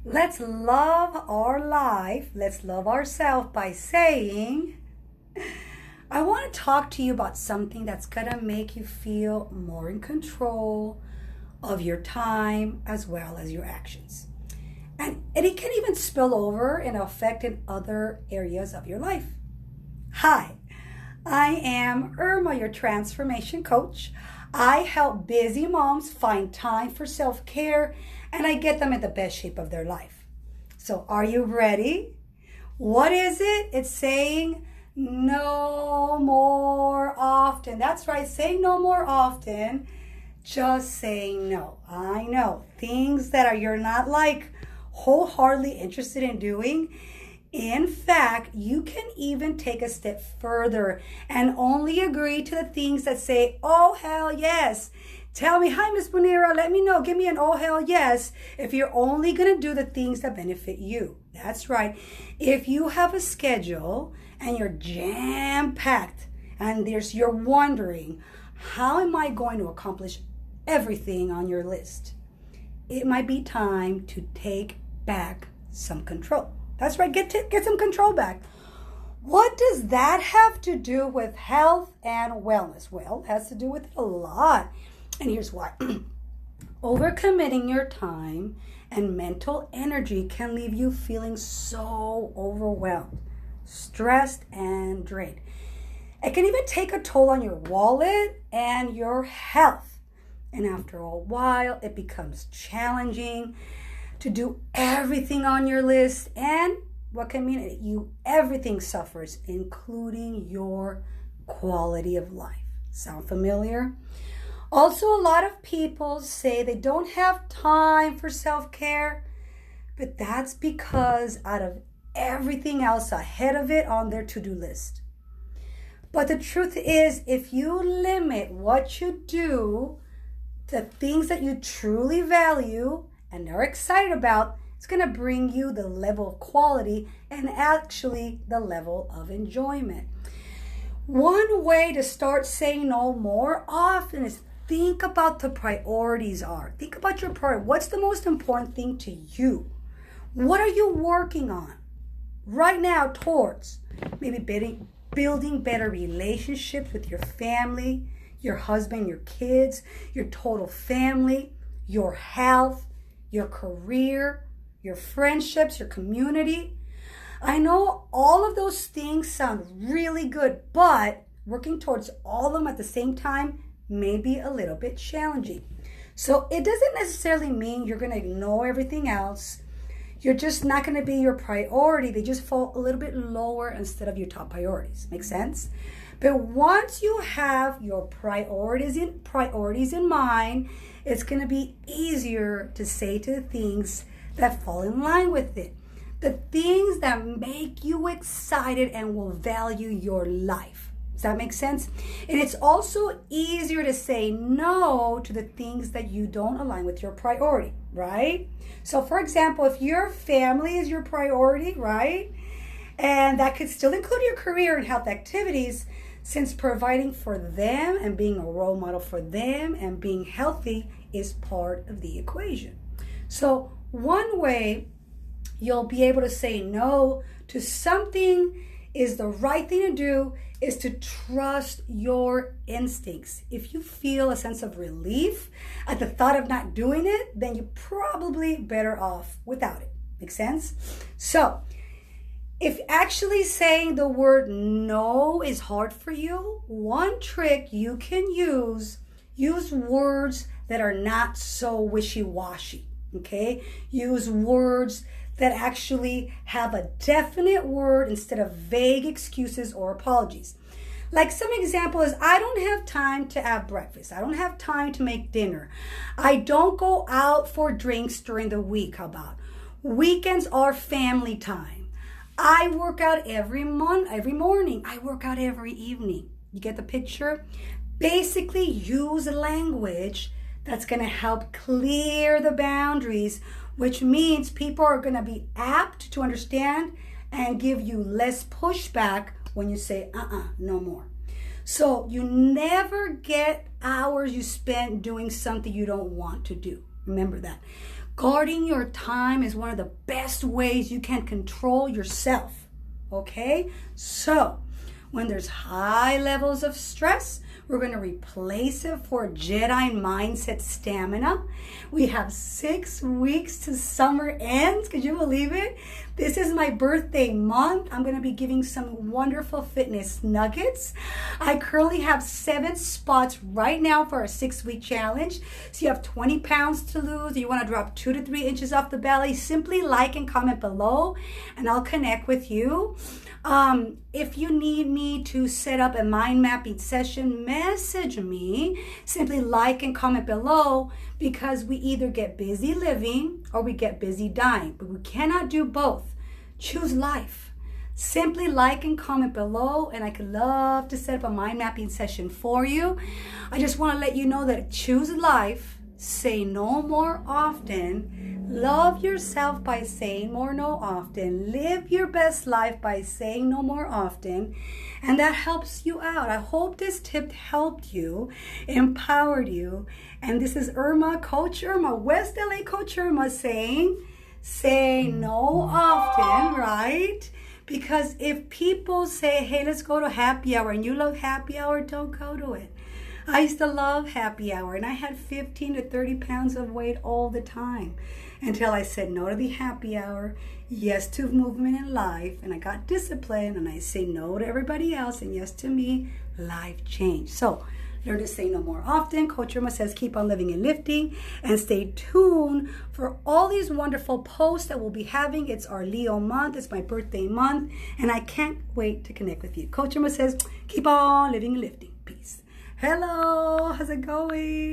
Let's love our life. Let's love ourselves by saying, I want to talk to you about something that's going to make you feel more in control of your time as well as your actions. And it can even spill over and affect in other areas of your life. Hi, I am Irma, your transformation coach. I help busy moms find time for self-care and I get them in the best shape of their life. So are you ready? What is it? It's saying no more often. That's right, saying no more often. Just saying no. I know things that you're not like wholeheartedly interested in doing. In fact, you can even take a step further and only agree to the things that say, oh, hell yes. Tell me, hi, Miss Bonera, let me know. Give me an oh, hell yes if you're only going to do the things that benefit you. That's right. If you have a schedule and you're jam-packed and you're wondering, how am I going to accomplish everything on your list? It might be time to take back some control. That's right, get some control back. What does that have to do with health and wellness? Well, it has to do with it a lot. And here's why. Overcommitting your time and mental energy can leave you feeling so overwhelmed, stressed, and drained. It can even take a toll on your wallet and your health. And after a while, it becomes challenging to do everything on your list, and what can mean everything suffers, including your quality of life. Sound familiar? Also, a lot of people say they don't have time for self-care, but that's because out of everything else ahead of it on their to-do list. But the truth is, if you limit what you do to things that you truly value and are excited about, it's going to bring you the level of quality and actually the level of enjoyment. One way to start saying no more often is think about the priorities are. Think about your priority. What's the most important thing to you? What are you working on right now towards maybe building better relationships with your family, your husband, your kids, your total family, your health, your career, your friendships, your community. I know all of those things sound really good, but working towards all of them at the same time may be a little bit challenging. So it doesn't necessarily mean you're going to ignore everything else. You're just not going to be your priority. They just fall a little bit lower instead of your top priorities. Make sense? But once you have your priorities in mind, it's going to be easier to say to the things that fall in line with it. The things that make you excited and will value your life. Does that make sense? And it's also easier to say no to the things that you don't align with your priority, right? So for example, if your family is your priority, right? And that could still include your career and health activities, since providing for them and being a role model for them and being healthy is part of the equation. So one way you'll be able to say no to something is the right thing to do is to trust your instincts. If you feel a sense of relief at the thought of not doing it, then you're probably better off without it. Make sense? So if actually saying the word no is hard for you, one trick you can use words that are not so wishy-washy, okay? Use words that actually have a definite word instead of vague excuses or apologies. Like some example is, I don't have time to have breakfast. I don't have time to make dinner. I don't go out for drinks during the week. How about? Weekends are family time. I work out every morning. I work out every evening. You get the picture? Basically, use language that's going to help clear the boundaries, which means people are going to be apt to understand and give you less pushback when you say, no more. So you never get hours you spend doing something you don't want to do. Remember that. Guarding your time is one of the best ways you can control yourself. Okay? So, when there's high levels of stress, we're going to replace it for Jedi mindset stamina. We have 6 weeks to summer ends. Could you believe it? This is my birthday month. I'm going to be giving some wonderful fitness nuggets. I currently have 7 spots right now for our 6-week challenge. So you have 20 pounds to lose. You want to drop 2 to 3 inches off the belly. Simply like and comment below and I'll connect with you. If you need me to set up a mind mapping session, message me. Simply like and comment below, because we either get busy living or we get busy dying, but we cannot do both. Choose life. Simply like and comment below, and I could love to set up a mind mapping session for you. I just want to let you know that choose life, say no more often. Love yourself by saying more no often. Live your best life by saying no more often. And that helps you out. I hope this tip helped you, empowered you. And this is Irma, Coach Irma, WLA Coach Irma saying, say no often, right? Because if people say, hey, let's go to happy hour, and you love happy hour, don't go to it. I used to love happy hour, and I had 15 to 30 pounds of weight all the time until I said no to the happy hour, yes to movement in life, and I got disciplined, and I say no to everybody else and yes to me. Life changed. So learn to say no more often. Coach Irma says keep on living and lifting, and stay tuned for all these wonderful posts that we'll be having. It's our Leo month. It's my birthday month, and I can't wait to connect with you. Coach Irma says keep on living and lifting. Peace. Hello, how's it going?